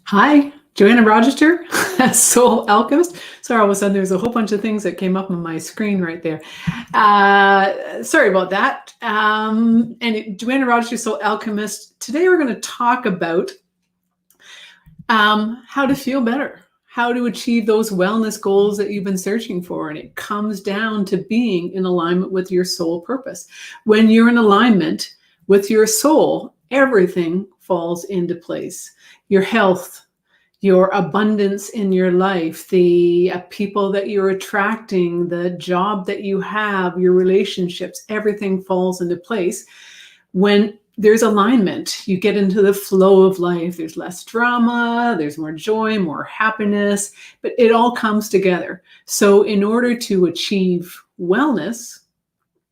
Hi, Joanna Rochester, Soul Alchemist. Sorry, all of a sudden there's a whole bunch of things that came up on my screen right there. Sorry about that. Joanna Rochester, Soul Alchemist. Today we're going to talk about how to feel better, how to achieve those wellness goals that you've been searching for. And it comes down to being in alignment with your soul purpose. When you're in alignment with your soul, everything falls into place. Your health, your abundance in your life, the people that you're attracting, the job that you have, your relationships, everything falls into place. When there's alignment, you get into the flow of life. There's less drama, there's more joy, more happiness, but it all comes together. So in order to achieve wellness,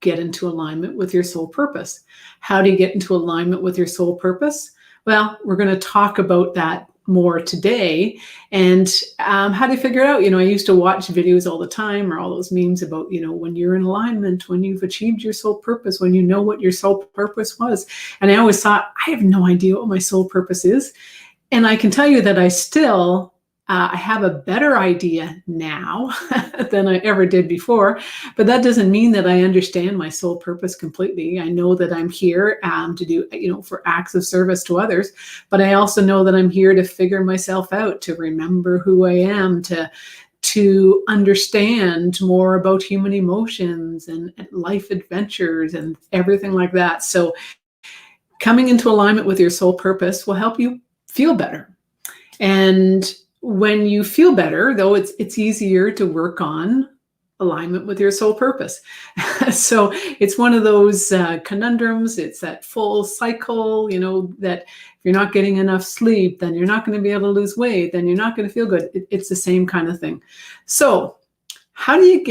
get into alignment with your soul purpose. How do you get into alignment with your soul purpose? Well, we're going to talk about that more today, and how to figure it out. I used to watch videos all the time, or all those memes about, when you're in alignment, when you've achieved your soul purpose, when you know what your soul purpose was. And I always thought, I have no idea what my soul purpose is. And I can tell you that I have a better idea now than I ever did before, but that doesn't mean that I understand my soul purpose completely. I know that I'm here to do, for acts of service to others, but I also know that I'm here to figure myself out, to remember who I am, to understand more about human emotions and life adventures and everything like that. So coming into alignment with your soul purpose will help you feel better. And when you feel better, though, it's easier to work on alignment with your soul purpose. So it's one of those conundrums. It's that full cycle, that if you're not getting enough sleep, then you're not going to be able to lose weight, then you're not going to feel good. It's the same kind of thing. So how do you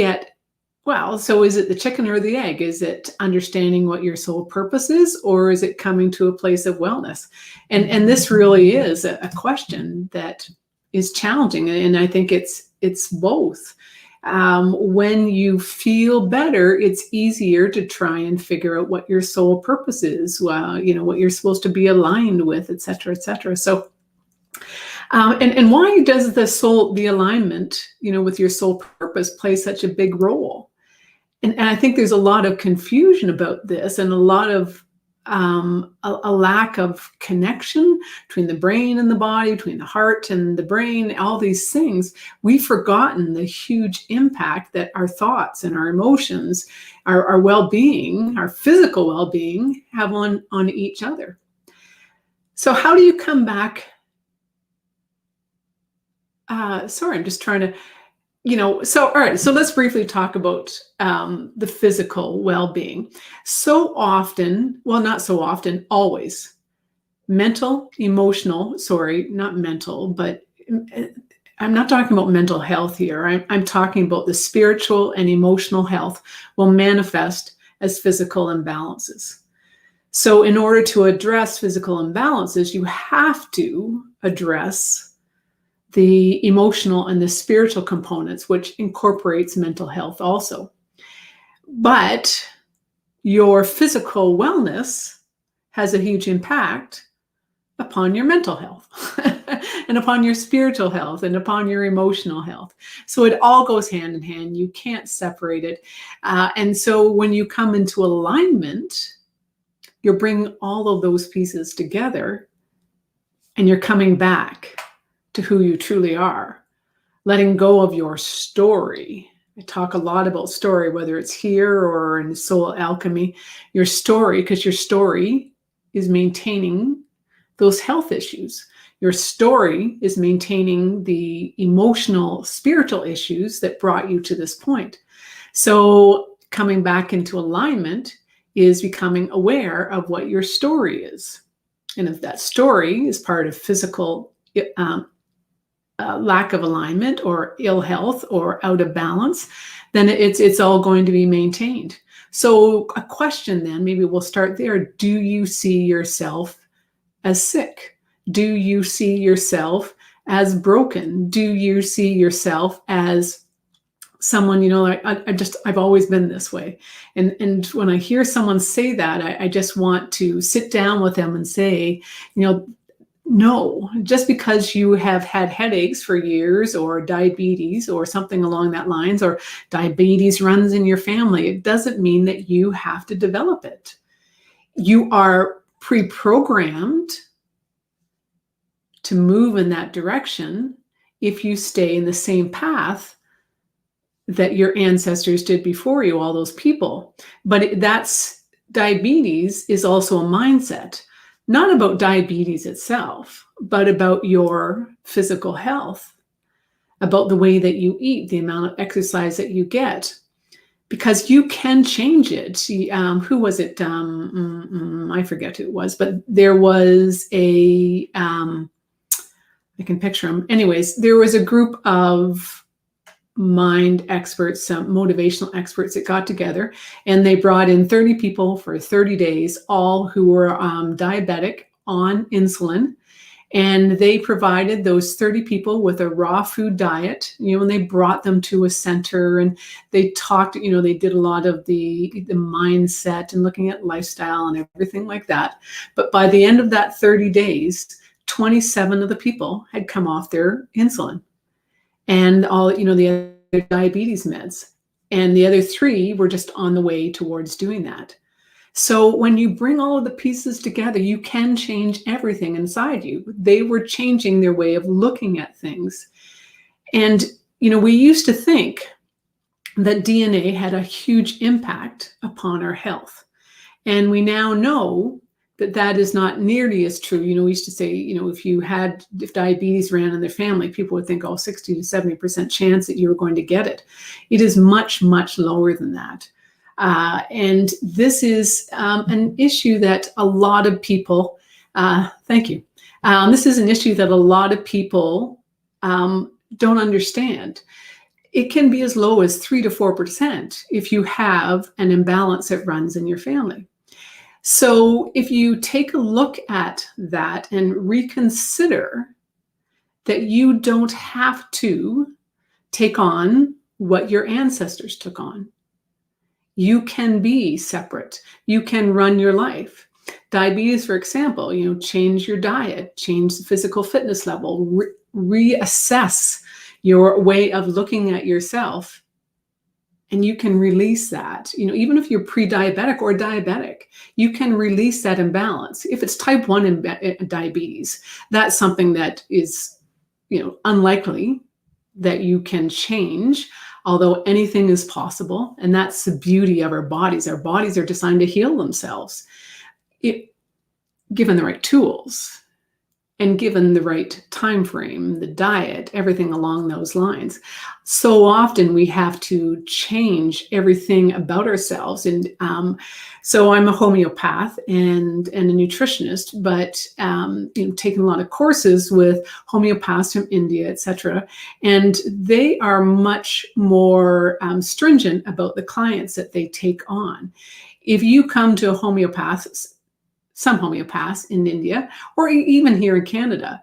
so is it the chicken or the egg? Is it understanding what your soul purpose is, or is it coming to a place of wellness? And this really is a question that is challenging. And I think it's both. When you feel better, it's easier to try and figure out what your soul purpose is, what you're supposed to be aligned with, et cetera, et cetera. So, and why does the alignment, with your soul purpose play such a big role? And I think there's a lot of confusion about this, and a lot of a lack of connection between the brain and the body, between the heart and the brain, all these things. We've forgotten the huge impact that our thoughts and our emotions, our well-being, our physical well-being have on each other. So how do you come back? Sorry, I'm just trying to, all right, so let's briefly talk about the physical well-being. So often, well, not so often, always, not mental, but I'm not talking about mental health here. I'm talking about the spiritual and emotional health will manifest as physical imbalances. So in order to address physical imbalances, you have to address the emotional and the spiritual components, which incorporates mental health also. But your physical wellness has a huge impact upon your mental health and upon your spiritual health and upon your emotional health. So it all goes hand in hand. You can't separate it. And so when you come into alignment, you're bringing all of those pieces together, and you're coming back to who you truly are, letting go of your story. I talk a lot about story, whether it's here or in Soul Alchemy, your story, because your story is maintaining those health issues. Your story is maintaining the emotional, spiritual issues that brought you to this point. So coming back into alignment is becoming aware of what your story is. And if that story is part of physical lack of alignment or ill health or out of balance, then it's all going to be maintained. So a question then, maybe we'll start there. Do you see yourself as sick? Do you see yourself as broken? Do you see yourself as someone, I've always been this way? And when I hear someone say that, I just want to sit down with them and say, no, just because you have had headaches for years or diabetes or something along that lines, or diabetes runs in your family, it doesn't mean that you have to develop it. You are pre-programmed to move in that direction if you stay in the same path that your ancestors did before you, all those people. But diabetes is also a mindset, not about diabetes itself, but about your physical health, about the way that you eat, the amount of exercise that you get, because you can change it. Who was it? I forget who it was, but there was I can picture him. Anyways, there was a group of mind experts, some motivational experts that got together, and they brought in 30 people for 30 days, all who were diabetic on insulin. And they provided those 30 people with a raw food diet, and they brought them to a center, and they talked, they did a lot of the mindset and looking at lifestyle and everything like that. But by the end of that 30 days, 27 of the people had come off their insulin and all, the other diabetes meds. And the other 3 were just on the way towards doing that. So when you bring all of the pieces together, you can change everything inside you. They were changing their way of looking at things. And, we used to think that DNA had a huge impact upon our health. And we now know that that is not nearly as true. We used to say, if diabetes ran in their family, people would think, 60 to 70% chance that you were going to get it. It is much, much lower than that. And this is an issue that a lot of people, thank you. This is an issue that a lot of people don't understand. It can be as low as 3 to 4% if you have an imbalance that runs in your family. So if you take a look at that and reconsider that you don't have to take on what your ancestors took on. You can be separate. You can run your life. Diabetes, for example, change your diet, change the physical fitness level, reassess your way of looking at yourself. And you can release that. Even if you're pre-diabetic or diabetic, you can release that imbalance. If it's type 1 diabetes, that's something that is, unlikely that you can change, although anything is possible. And that's the beauty of our bodies. Our bodies are designed to heal themselves, given the right tools and given the right time frame, the diet, everything along those lines. So often we have to change everything about ourselves. And so I'm a homeopath and a nutritionist, but taking a lot of courses with homeopaths from India, etc. And they are much more stringent about the clients that they take on. If you come to a homeopath, some homeopaths in India, or even here in Canada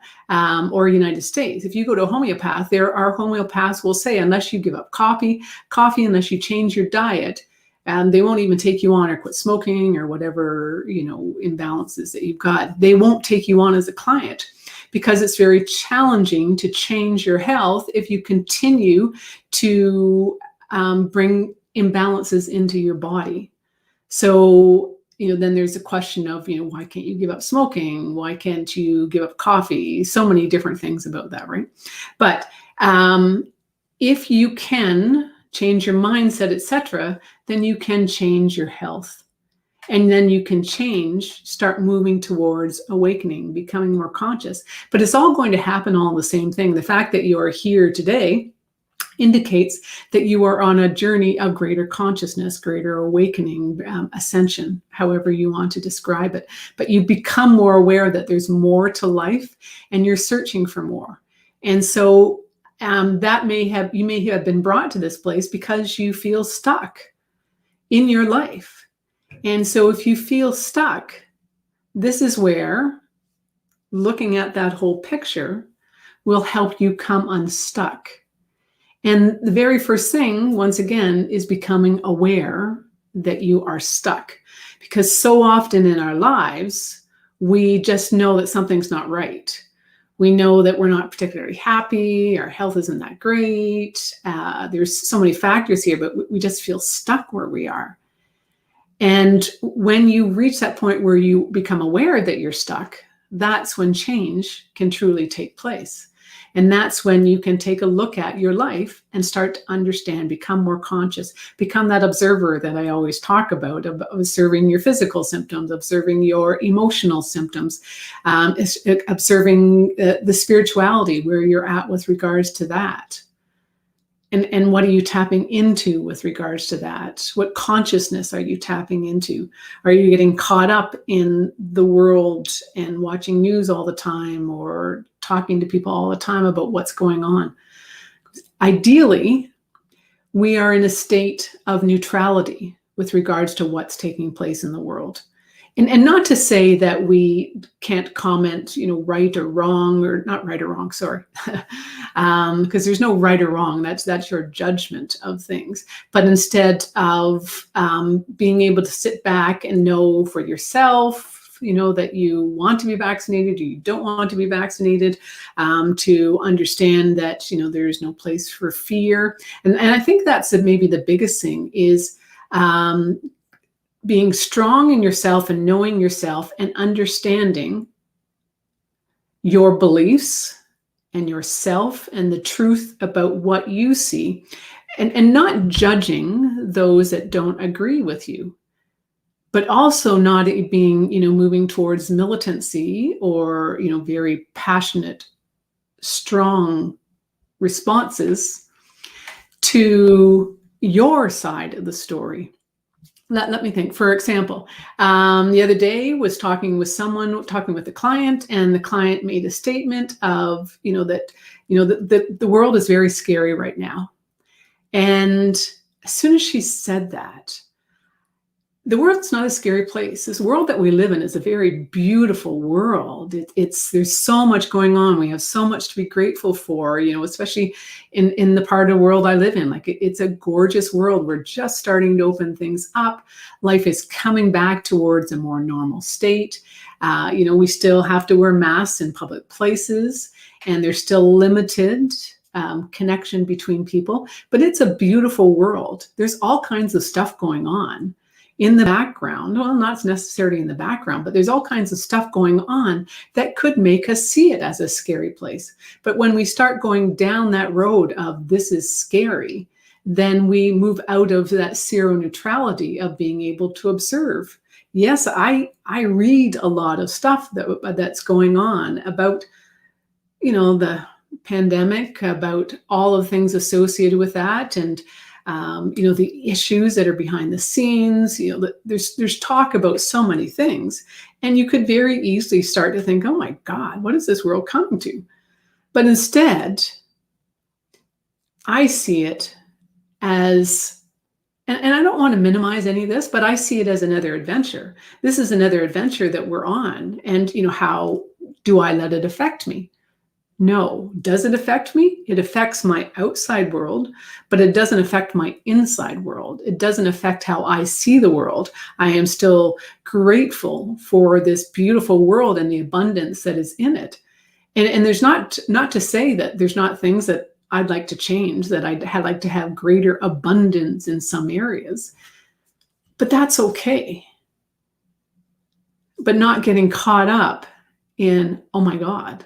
or United States. If you go to a homeopath, there are homeopaths will say, unless you give up coffee, unless you change your diet, and they won't even take you on or quit smoking or whatever, imbalances that you've got. They won't take you on as a client because it's very challenging to change your health if you continue to bring imbalances into your body. So then there's a question of, why can't you give up smoking? Why can't you give up coffee? So many different things about that, right? But if you can change your mindset, etc., then you can change your health. And then you can start moving towards awakening, becoming more conscious. But it's all going to happen all the same thing. The fact that you are here today indicates that you are on a journey of greater consciousness, greater awakening, ascension, however you want to describe it. But you become more aware that there's more to life and you're searching for more. And so you may have been brought to this place because you feel stuck in your life. And so if you feel stuck, this is where looking at that whole picture will help you come unstuck. And the very first thing, once again, is becoming aware that you are stuck. Because so often in our lives, We just know that something's not right. We know that we're not particularly happy. Our health isn't that great. There's so many factors here, but we just feel stuck where we are. And when you reach that point where you become aware that you're stuck, that's when change can truly take place. And that's when you can take a look at your life and start to understand, become more conscious, become that observer that I always talk about, of observing your physical symptoms, observing your emotional symptoms, observing the spirituality, where you're at with regards to that. And what are you tapping into with regards to that? What consciousness are you tapping into? Are you getting caught up in the world and watching news all the time, or talking to people all the time about what's going on? Ideally, we are in a state of neutrality with regards to what's taking place in the world. And not to say that we can't comment, right or wrong, or not right or wrong, sorry, because there's no right or wrong. That's your judgment of things. But instead of being able to sit back and know for yourself, that you want to be vaccinated or you don't want to be vaccinated, to understand that, there's no place for fear. And I think that's maybe the biggest thing is being strong in yourself and knowing yourself and understanding your beliefs and yourself and the truth about what you see, and not judging those that don't agree with you, but also not being, moving towards militancy or, very passionate, strong responses to your side of the story. Let me think. For example, the other day was talking with a client, and the client made a statement of, that the world is very scary right now. And as soon as she said that, the world's not a scary place. This world that we live in is a very beautiful world. There's so much going on. We have so much to be grateful for, especially in the part of the world I live in. Like it's a gorgeous world. We're just starting to open things up. Life is coming back towards a more normal state. We still have to wear masks in public places, and there's still limited connection between people, but it's a beautiful world. There's all kinds of stuff going on in the background. Well, not necessarily in the background, but there's all kinds of stuff going on that could make us see it as a scary place. But when we start going down that road of this is scary, then we move out of that zero neutrality of being able to observe. Yes, I read a lot of stuff that's going on about, the pandemic, about all of the things associated with that, and the issues that are behind the scenes. There's talk about so many things, and you could very easily start to think, oh my God, what is this world coming to? But instead, I see it as, and I don't want to minimize any of this, but I see it as another adventure. This is another adventure that we're on. And, how do I let it affect me? No. Does it affect me? It affects my outside world, but it doesn't affect my inside world. It doesn't affect how I see the world. I am still grateful for this beautiful world and the abundance that is in it. And there's not to say that there's not things that I'd like to change, that I'd like to have greater abundance in some areas, but that's okay. But not getting caught up in, oh my God.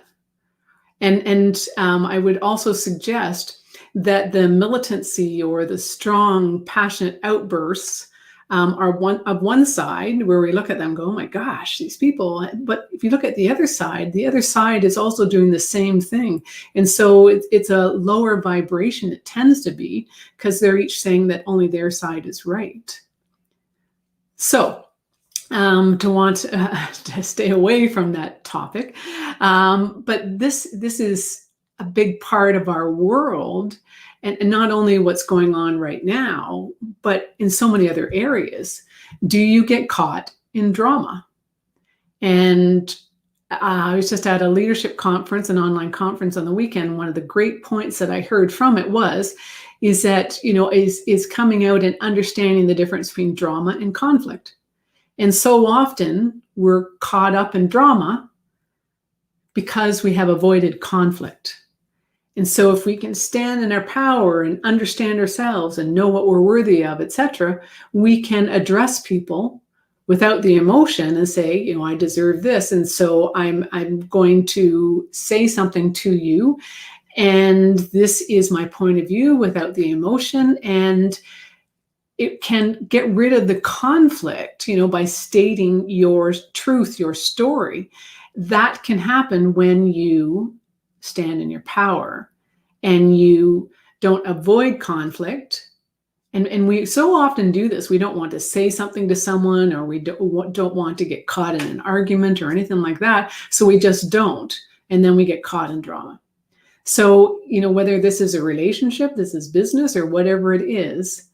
And I would also suggest that the militancy or the strong, passionate outbursts are one side, where we look at them and go, oh my gosh, these people. But if you look at the other side is also doing the same thing. And so it's a lower vibration, it tends to be, because they're each saying that only their side is right. So to want to stay away from that topic. But this is a big part of our world, and not only what's going on right now, but in so many other areas. Do you get caught in drama? And I was just at a leadership conference, an online conference on the weekend. One of the great points that I heard from it is that, is coming out and understanding the difference between drama and conflict. And so often we're caught up in drama because we have avoided conflict. And so if we can stand in our power and understand ourselves and know what we're worthy of, etc., we can address people without the emotion and say, I deserve this. And so I'm going to say something to you. And this is my point of view without the emotion. And it can get rid of the conflict, by stating your truth, your story. That can happen when you stand in your power and you don't avoid conflict. And we so often do this. We don't want to say something to someone, or we don't want to get caught in an argument or anything like that. So we just don't. And then we get caught in drama. So, whether this is a relationship, this is business, or whatever it is,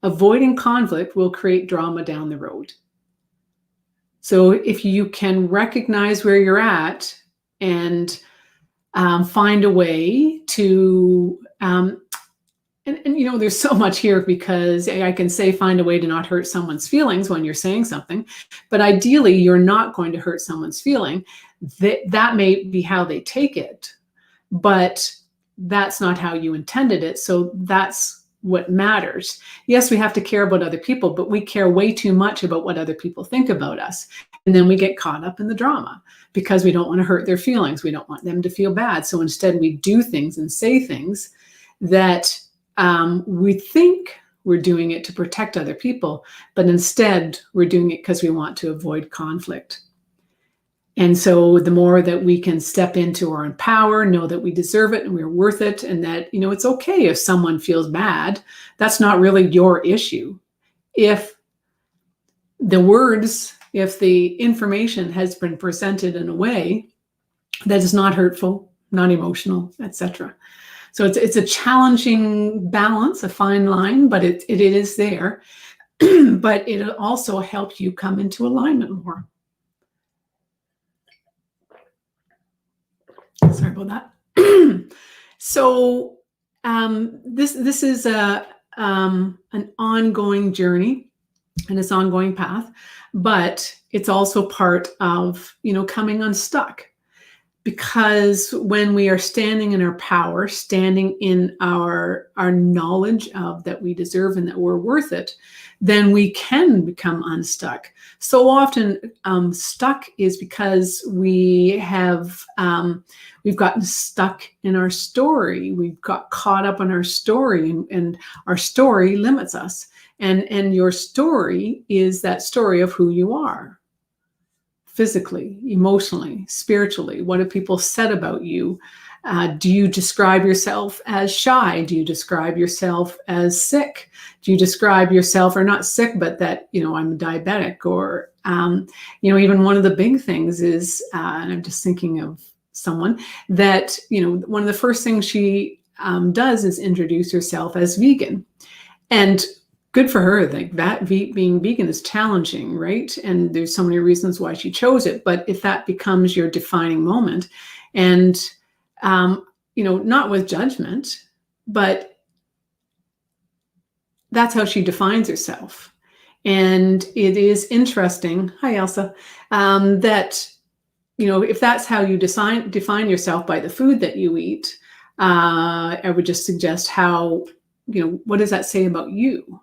avoiding conflict will create drama down the road. So if you can recognize where you're at and find a way to, and there's so much here, because I can say find a way to not hurt someone's feelings when you're saying something, but ideally you're not going to hurt someone's feeling. That may be how they take it, but that's not how you intended it. So that's what matters. Yes, we have to care about other people, but we care way too much about what other people think about us. And then we get caught up in the drama because we don't want to hurt their feelings. We don't want them to feel bad. So instead we do things and say things that we think we're doing it to protect other people, but instead we're doing it because we want to avoid conflict. And so the more that we can step into our own power, know that we deserve it and we're worth it, and that, it's okay if someone feels bad. That's not really your issue. If the information has been presented in a way that is not hurtful, not emotional, etc. So it's a challenging balance, a fine line, but it is there. But it'll also help you come into alignment more. Sorry about that. So this is an ongoing journey, and it's an ongoing path, but it's also part of coming unstuck. Because when we are standing in our power, standing in our knowledge of that we deserve and that we're worth it, then we can become unstuck. So often stuck is because we've gotten stuck in our story. We've got caught up in our story, and our story limits us. And your story is that story of who you are. Physically, emotionally, spiritually. What have people said about you? Do you describe yourself as shy? Do you describe yourself as sick? Do you describe yourself, or not sick, but that, I'm diabetic? Or, even one of the big things is, and I'm just thinking of someone that, one of the first things she does is introduce herself as vegan. And good for her. Like that being vegan is challenging, right? And there's so many reasons why she chose it. But if that becomes your defining moment, and not with judgment, but that's how she defines herself. And it is interesting. Hi, Elsa. That if that's how you define yourself, by the food that you eat, I would just suggest how what does that say about you?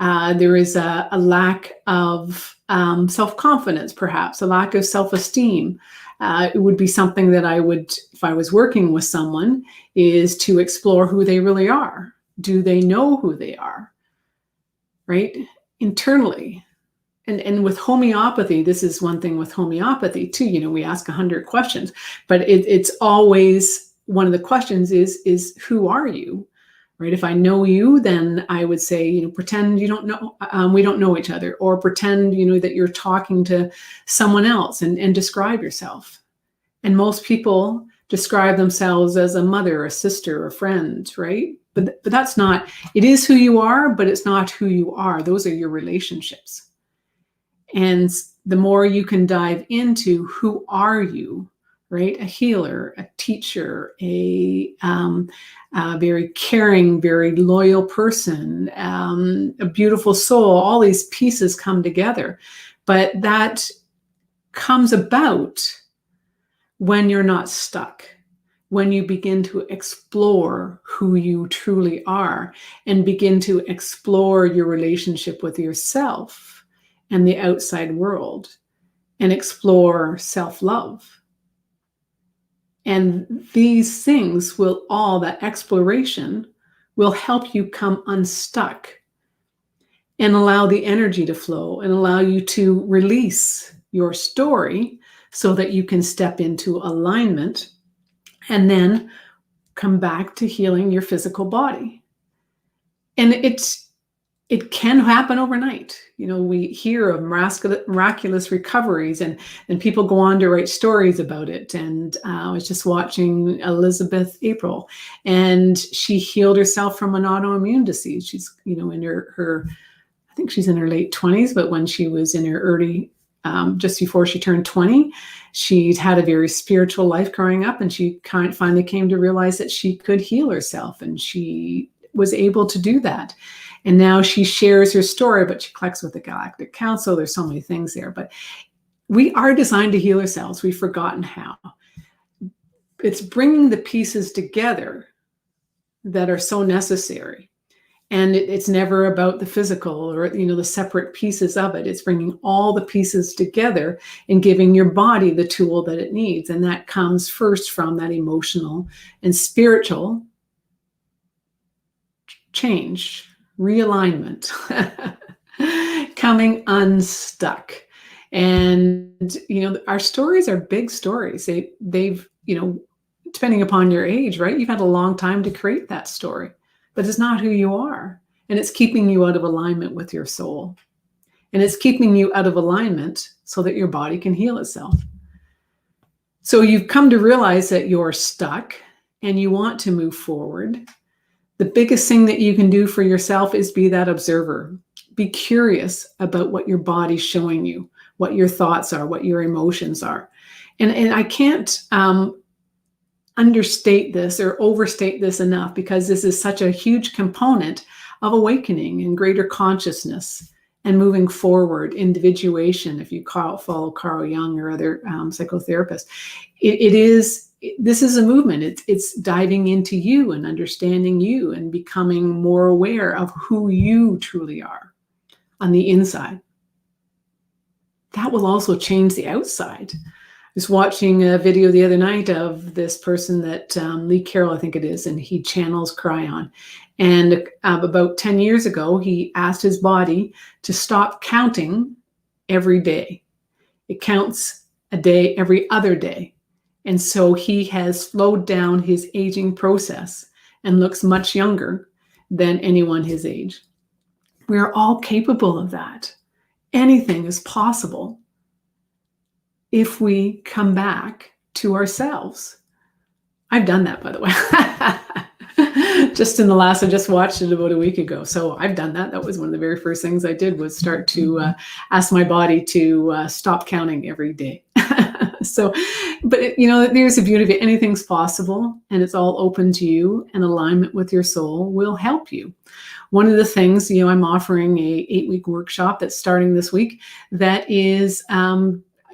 There is a lack of self-confidence, perhaps, a lack of self-esteem. It would be something that I would, if I was working with someone, is to explore who they really are. Do they know who they are, right? Internally. And with homeopathy, this is one thing with homeopathy too, we ask 100 questions, but it's always, one of the questions is who are you? Right? If I know you, then I would say, pretend you don't know, we don't know each other, or pretend, that you're talking to someone else, and describe yourself. And most people describe themselves as a mother, a sister, a friend, right? But that's not, it is who you are, but it's not who you are. Those are your relationships. And the more you can dive into who are you, right? A healer, a teacher, a very caring, very loyal person, a beautiful soul. All these pieces come together. But that comes about when you're not stuck, when you begin to explore who you truly are and begin to explore your relationship with yourself and the outside world and explore self-love. And these things will that exploration will help you come unstuck and allow the energy to flow and allow you to release your story so that you can step into alignment and then come back to healing your physical body. And it can happen overnight. We hear of miraculous recoveries, and people go on to write stories about it. And I was just watching Elizabeth April, and she healed herself from an autoimmune disease. She's, in her I think she's in her late 20s, but when she was in her early, just before she turned 20, she'd had a very spiritual life growing up, and she finally came to realize that she could heal herself, and she was able to do that. And now she shares her story, but she collects with the Galactic Council. There's so many things there, but we are designed to heal ourselves. We've forgotten how. It's bringing the pieces together that are so necessary. And it's never about the physical or, the separate pieces of it. It's bringing all the pieces together and giving your body the tool that it needs. And that comes first from that emotional and spiritual change, realignment, coming unstuck. And, our stories are big stories. They've, depending upon your age, right? You've had a long time to create that story, but it's not who you are. And it's keeping you out of alignment with your soul. And it's keeping you out of alignment so that your body can heal itself. So you've come to realize that you're stuck and you want to move forward. The biggest thing that you can do for yourself is be that observer. Be curious about what your body's showing you, what your thoughts are, what your emotions are. And I can't understate this or overstate this enough, because this is such a huge component of awakening and greater consciousness and moving forward, individuation, if you follow Carl Jung or other psychotherapists. This is a movement. It's diving into you and understanding you and becoming more aware of who you truly are on the inside. That will also change the outside. I was watching a video the other night of this person that Lee Carroll, I think it is, and he channels Cryon. And about 10 years ago, he asked his body to stop counting every day. It counts a day every other day. And so he has slowed down his aging process and looks much younger than anyone his age. We are all capable of that. Anything is possible if we come back to ourselves. I've done that, by the way. I just watched it about a week ago. So I've done that. That was one of the very first things I did, was start to ask my body to stop counting every day. So, but there's the beauty of it. Anything's possible, and it's all open to you, and alignment with your soul will help you. One of the things, I'm offering a 8-week workshop that's starting this week that is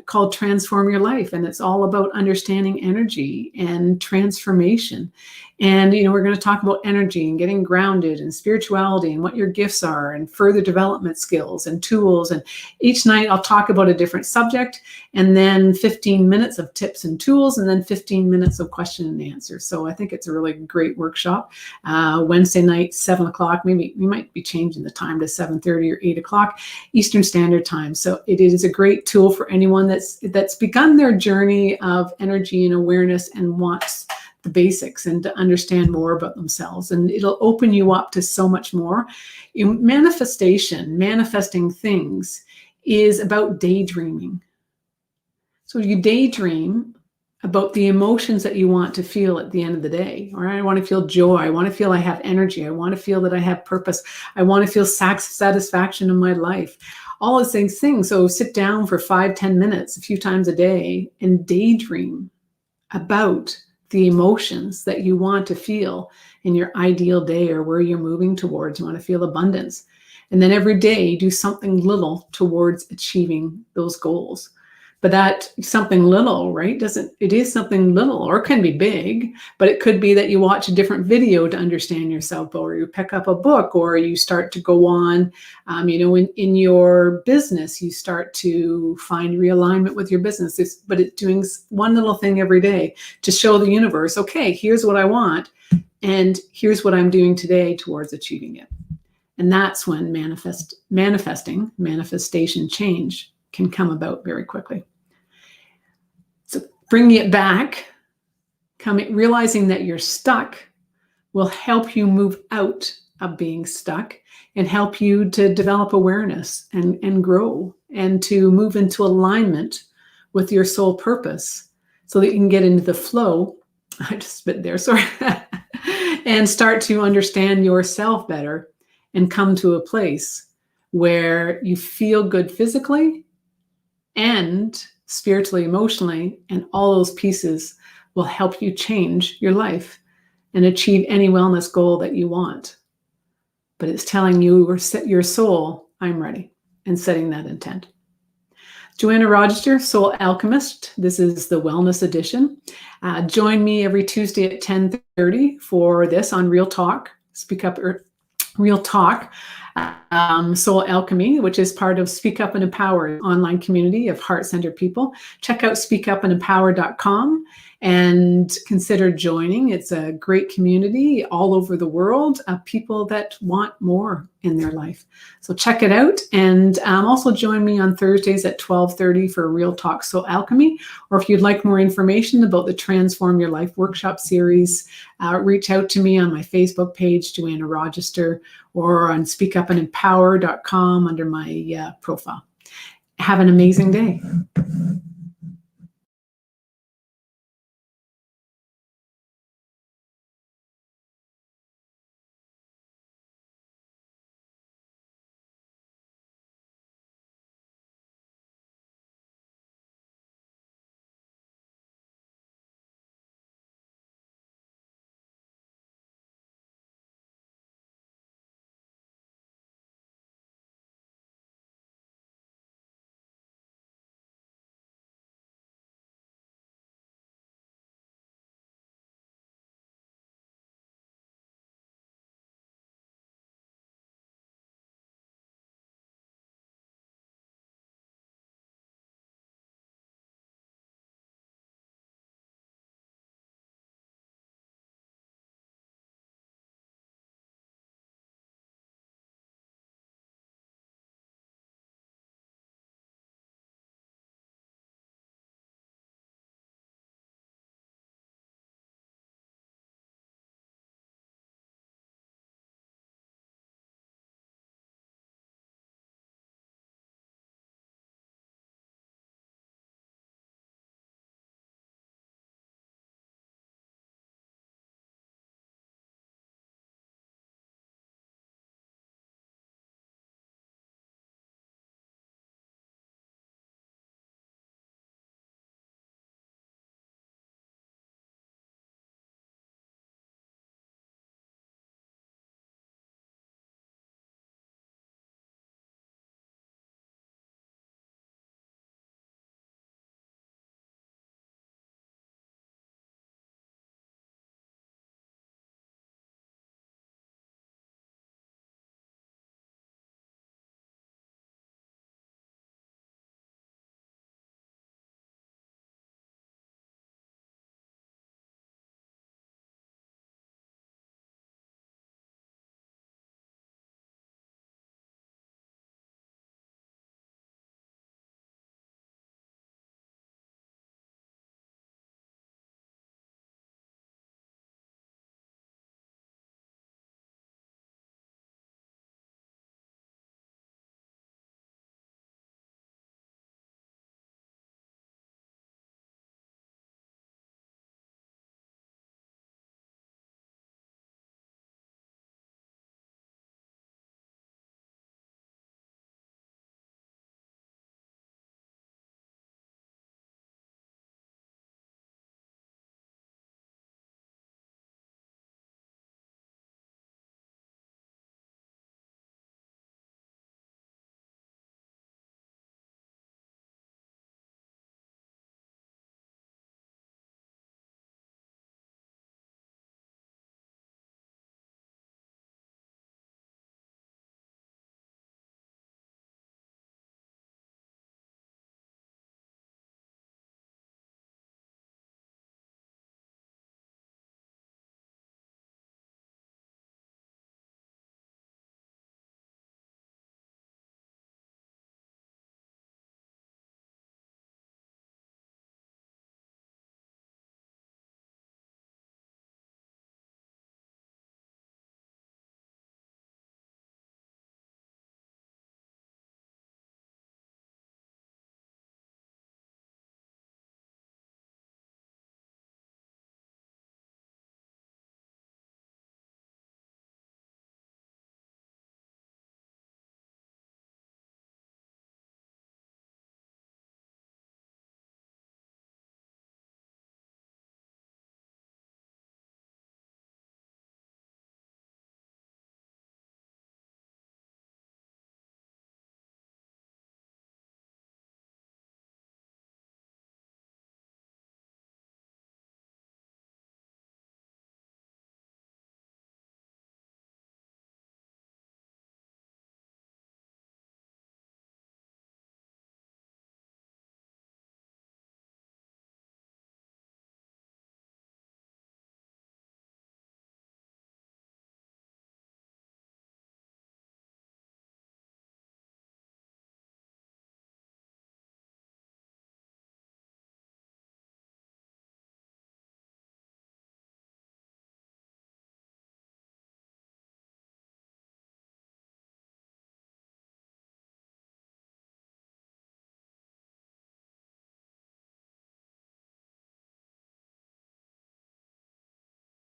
called Transform Your Life. And it's all about understanding energy and transformation. And, we're going to talk about energy and getting grounded and spirituality and what your gifts are and further development skills and tools. And each night I'll talk about a different subject, and then 15 minutes of tips and tools, and then 15 minutes of question and answer. So I think it's a really great workshop. Wednesday night, 7 o'clock, maybe we might be changing the time to 7:30 or 8 o'clock Eastern Standard Time. So it is a great tool for anyone that's begun their journey of energy and awareness and wants the basics and to understand more about themselves. And it'll open you up to so much more. Manifesting things is about daydreaming. So you daydream about the emotions that you want to feel at the end of the day. Or I want to feel joy. I want to feel I have energy. I want to feel that I have purpose. I want to feel satisfaction in my life. All of these things. So sit down for 5-10 minutes a few times a day and daydream about the emotions that you want to feel in your ideal day or where you're moving towards. You want to feel abundance. And then every day do something little towards achieving those goals. But that something little, right, it is something little, or it can be big, but it could be that you watch a different video to understand yourself, or you pick up a book, or you start to go on, in your business, you start to find realignment with your business. But it's doing one little thing every day to show the universe, okay, here's what I want, and here's what I'm doing today towards achieving it. And that's when manifestation change can come about very quickly. So bringing it back, realizing that you're stuck will help you move out of being stuck and help you to develop awareness and grow and to move into alignment with your soul purpose so that you can get into the flow. I just spit there, sorry. And start to understand yourself better and come to a place where you feel good physically and spiritually, emotionally, and all those pieces will help you change your life and achieve any wellness goal that you want. But it's telling you or set your soul, I'm ready, and setting that intent. Joanna Rochester, Soul Alchemist. This is the Wellness Edition. Join me every Tuesday at 10:30 for this on Real Talk. Speak Up, Real Talk. Soul Alchemy, which is part of Speak Up and Empower, online community of heart-centered people. Check out speakupandempower.com and consider joining. It's a great community all over the world of people that want more in their life. So check it out. And also join me on Thursdays at 12:30 for Real Talk Soul Alchemy. Or if you'd like more information about the Transform Your Life workshop series, reach out to me on my Facebook page, Joanna Rochester, or on speakupandempower.com under my profile. Have an amazing day.